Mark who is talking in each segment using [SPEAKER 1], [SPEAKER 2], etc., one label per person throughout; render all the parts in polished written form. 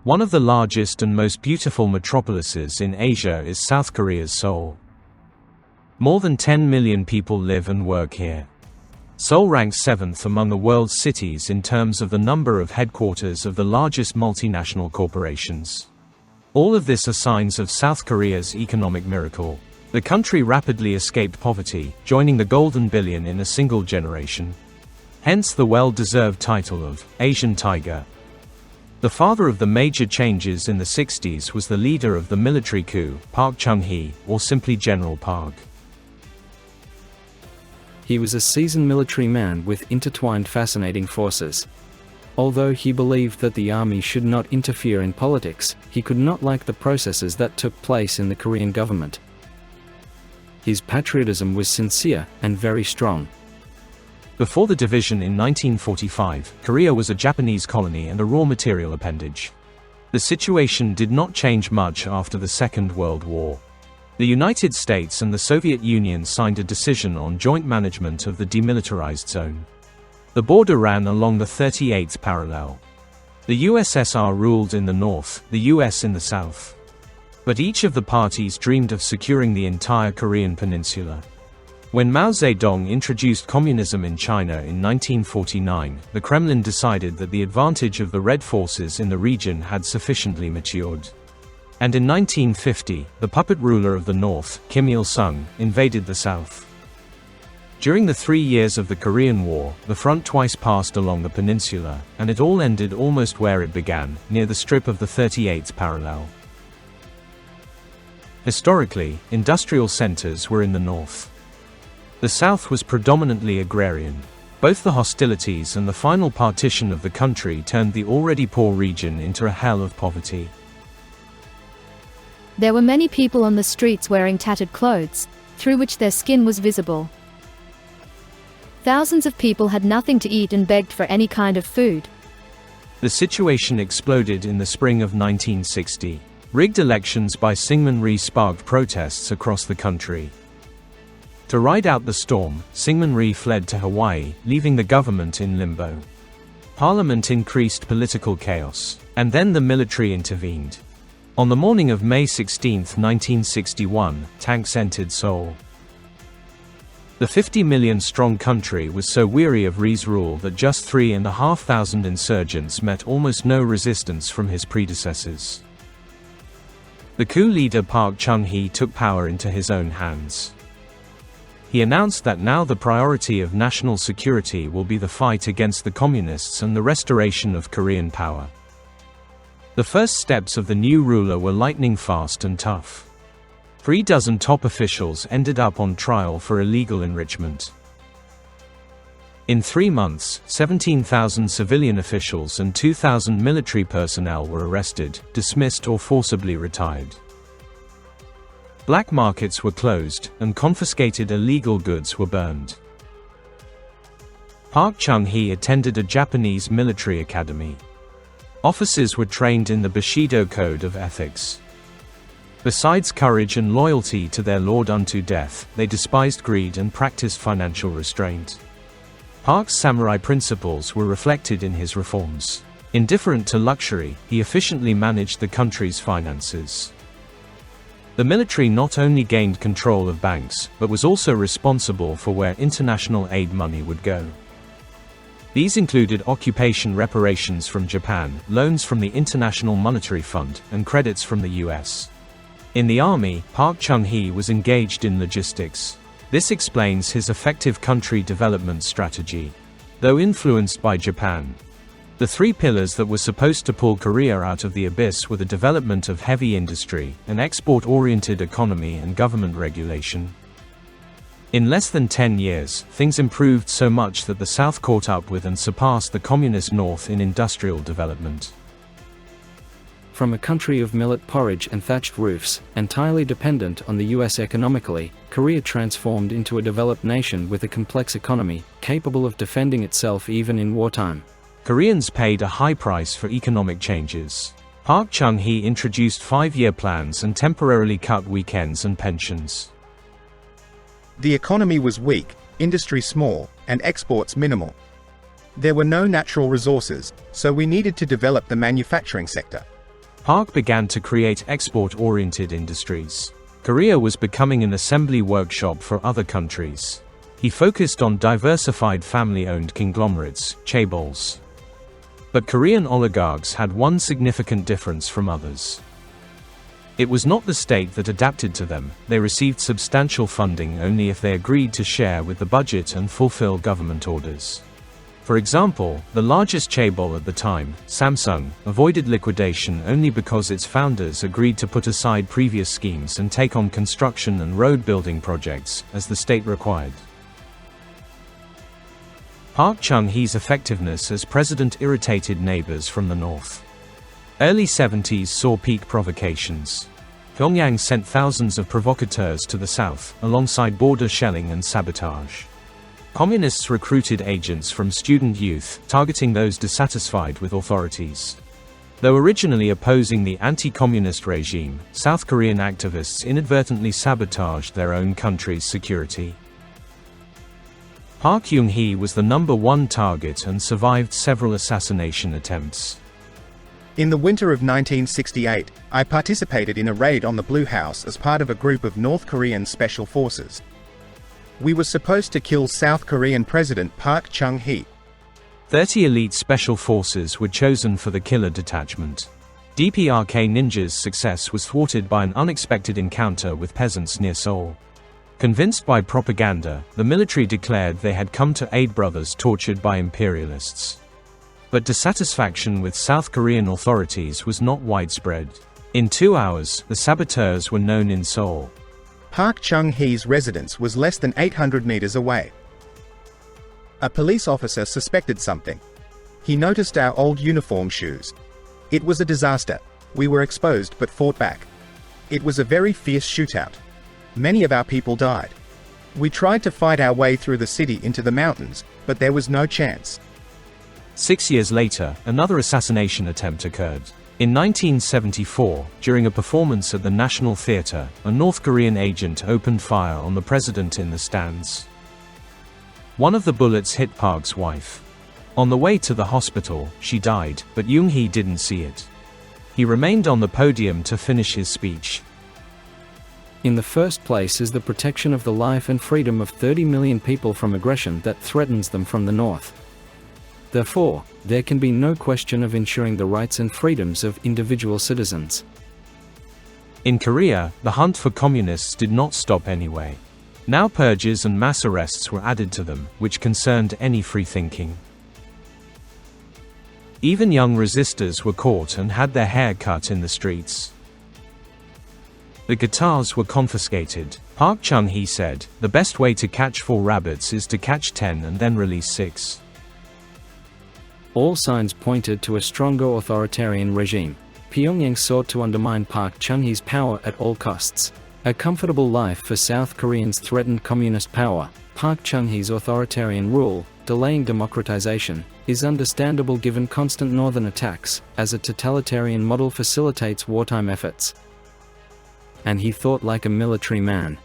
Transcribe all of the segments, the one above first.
[SPEAKER 1] One of the largest and most beautiful metropolises in Asia is South Korea's Seoul. More than 10 million people live and work here. Seoul ranks 7th among the world's cities in terms of the number of headquarters of the largest multinational corporations. All of this are signs of South Korea's economic miracle. The country rapidly escaped poverty, joining the golden billion in a single generation. Hence the well-deserved title of Asian Tiger. The father of the major changes in the 60s was the leader of the military coup, Park Chung-hee, or simply General Park.
[SPEAKER 2] He was a seasoned military man with intertwined fascinating forces. Although he believed that the army should not interfere in politics, he could not like the processes that took place in the Korean government. His patriotism was sincere and very strong.
[SPEAKER 1] Before the division in 1945, Korea was a Japanese colony and a raw material appendage. The situation did not change much after the Second World War. The United States and the Soviet Union signed a decision on joint management of the demilitarized zone. The border ran along the 38th parallel. The USSR ruled in the north, the US in the south. But each of the parties dreamed of securing the entire Korean peninsula. When Mao Zedong introduced communism in China in 1949, the Kremlin decided that the advantage of the Red forces in the region had sufficiently matured. And in 1950, the puppet ruler of the North, Kim Il-sung, invaded the South. During the 3 years of the Korean War, the front twice passed along the peninsula, and it all ended almost where it began, near the strip of the 38th parallel. Historically, industrial centers were in the north. The South was predominantly agrarian. Both the hostilities and the final partition of the country turned the already poor region into a hell of poverty.
[SPEAKER 3] There were many people on the streets wearing tattered clothes, through which their skin was visible. Thousands of people had nothing to eat and begged for any kind of food.
[SPEAKER 1] The situation exploded in the spring of 1960. Rigged elections by Syngman Rhee sparked protests across the country. To ride out the storm, Syngman Rhee fled to Hawaii, leaving the government in limbo. Parliament increased political chaos, and then the military intervened. On the morning of May 16, 1961, tanks entered Seoul. The 50 million strong country was so weary of Rhee's rule that just 3,500 insurgents met almost no resistance from his predecessors. The coup leader Park Chung-hee took power into his own hands. He announced that now the priority of national security will be the fight against the communists and the restoration of Korean power. The first steps of the new ruler were lightning fast and tough. 36 top officials ended up on trial for illegal enrichment. In 3 months, 17,000 civilian officials and 2,000 military personnel were arrested, dismissed or forcibly retired. Black markets were closed, and confiscated illegal goods were burned. Park Chung-hee attended a Japanese military academy. Officers were trained in the Bushido Code of Ethics. Besides courage and loyalty to their lord unto death, they despised greed and practiced financial restraint. Park's samurai principles were reflected in his reforms. Indifferent to luxury, he efficiently managed the country's finances. The military not only gained control of banks, but was also responsible for where international aid money would go. These included occupation reparations from Japan, loans from the International Monetary Fund, and credits from the US. In the army, Park Chung-hee was engaged in logistics. This explains his effective country development strategy. Though influenced by Japan, the 3 pillars that were supposed to pull Korea out of the abyss were the development of heavy industry, an export-oriented economy and government regulation. In less than 10 years, things improved so much that the South caught up with and surpassed the communist North in industrial development.
[SPEAKER 2] From a country of millet porridge and thatched roofs, entirely dependent on the US economically, Korea transformed into a developed nation with a complex economy, capable of defending itself even in wartime.
[SPEAKER 1] Koreans paid a high price for economic changes. Park Chung-hee introduced 5-year plans and temporarily cut weekends and pensions.
[SPEAKER 4] The economy was weak, industry small, and exports minimal. There were no natural resources, so we needed to develop the manufacturing sector.
[SPEAKER 1] Park began to create export-oriented industries. Korea was becoming an assembly workshop for other countries. He focused on diversified family-owned conglomerates, chaebols. But Korean oligarchs had one significant difference from others. It was not the state that adapted to them, they received substantial funding only if they agreed to share with the budget and fulfill government orders. For example, the largest chaebol at the time, Samsung, avoided liquidation only because its founders agreed to put aside previous schemes and take on construction and road building projects, as the state required. Park Chung-hee's effectiveness as president irritated neighbors from the north. Early 70s saw peak provocations. Pyongyang sent thousands of provocateurs to the south, alongside border shelling and sabotage. Communists recruited agents from student youth, targeting those dissatisfied with authorities. Though originally opposing the anti-communist regime, South Korean activists inadvertently sabotaged their own country's security. Park Chung-hee was the #1 target and survived several assassination attempts.
[SPEAKER 4] In the winter of 1968, I participated in a raid on the Blue House as part of a group of North Korean special forces. We were supposed to kill South Korean President Park Chung-hee.
[SPEAKER 1] 30 elite special forces were chosen for the killer detachment. DPRK ninjas' success was thwarted by an unexpected encounter with peasants near Seoul. Convinced by propaganda, the military declared they had come to aid brothers tortured by imperialists. But dissatisfaction with South Korean authorities was not widespread. In 2 hours, the saboteurs were known in Seoul.
[SPEAKER 4] Park Chung-hee's residence was less than 800 meters away. A police officer suspected something. He noticed our old uniform shoes. It was a disaster. We were exposed but fought back. It was a very fierce shootout. Many of our people died. We tried to fight our way through the city into the mountains, but there was no chance.
[SPEAKER 1] 6 years later, another assassination attempt occurred. In 1974, during a performance at the National Theatre, a North Korean agent opened fire on the president in the stands. One of the bullets hit Park's wife. On the way to the hospital, she died, but Chung-hee didn't see it. He remained on the podium to finish his speech.
[SPEAKER 2] In the first place is the protection of the life and freedom of 30 million people from aggression that threatens them from the north. Therefore, there can be no question of ensuring the rights and freedoms of individual citizens.
[SPEAKER 1] In Korea, the hunt for communists did not stop anyway. Now purges and mass arrests were added to them, which concerned any free thinking. Even young resistors were caught and had their hair cut in the streets. The guitars were confiscated. Park Chung-hee said, "The best way to catch 4 rabbits is to catch 10 and then release 6.
[SPEAKER 2] All signs pointed to a stronger authoritarian regime. Pyongyang sought to undermine Park Chung-hee's power at all costs. A comfortable life for South Koreans threatened communist power. Park Chung-hee's authoritarian rule, delaying democratization, is understandable given constant northern attacks, as a totalitarian model facilitates wartime efforts. And he thought like a military man."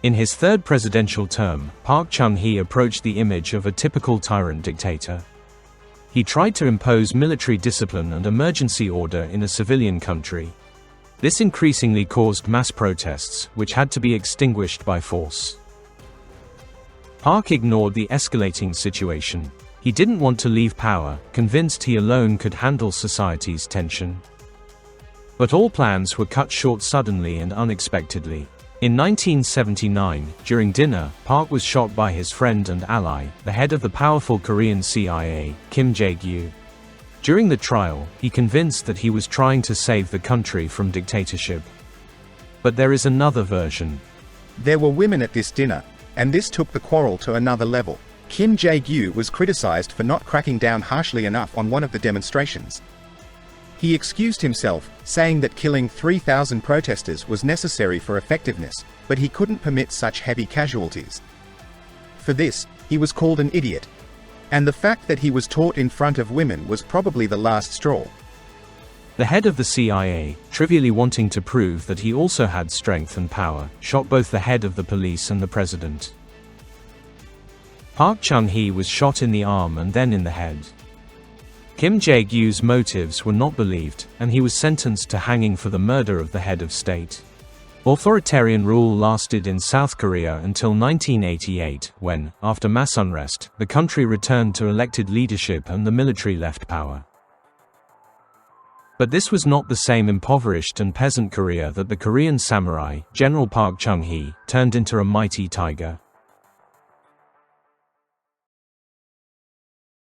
[SPEAKER 1] In his third presidential term, Park Chung-hee approached the image of a typical tyrant dictator. He tried to impose military discipline and emergency order in a civilian country. This increasingly caused mass protests, which had to be extinguished by force. Park ignored the escalating situation. He didn't want to leave power, convinced he alone could handle society's tension. But all plans were cut short suddenly and unexpectedly. In 1979, during dinner, Park was shot by his friend and ally, the head of the powerful Korean CIA, Kim Jae-gyu. During the trial, he convinced that he was trying to save the country from dictatorship. But there is another version.
[SPEAKER 4] There were women at this dinner, and this took the quarrel to another level. Kim Jae-gyu was criticized for not cracking down harshly enough on one of the demonstrations. He excused himself, saying that killing 3,000 protesters was necessary for effectiveness, but he couldn't permit such heavy casualties. For this, he was called an idiot. And the fact that he was taught in front of women was probably the last straw.
[SPEAKER 1] The head of the CIA, trivially wanting to prove that he also had strength and power, shot both the head of the police and the president. Park Chung-hee was shot in the arm and then in the head. Kim Jae-gyu's motives were not believed, and he was sentenced to hanging for the murder of the head of state. Authoritarian rule lasted in South Korea until 1988, when, after mass unrest, the country returned to elected leadership and the military left power. But this was not the same impoverished and peasant Korea that the Korean samurai, General Park Chung-hee, turned into a mighty tiger.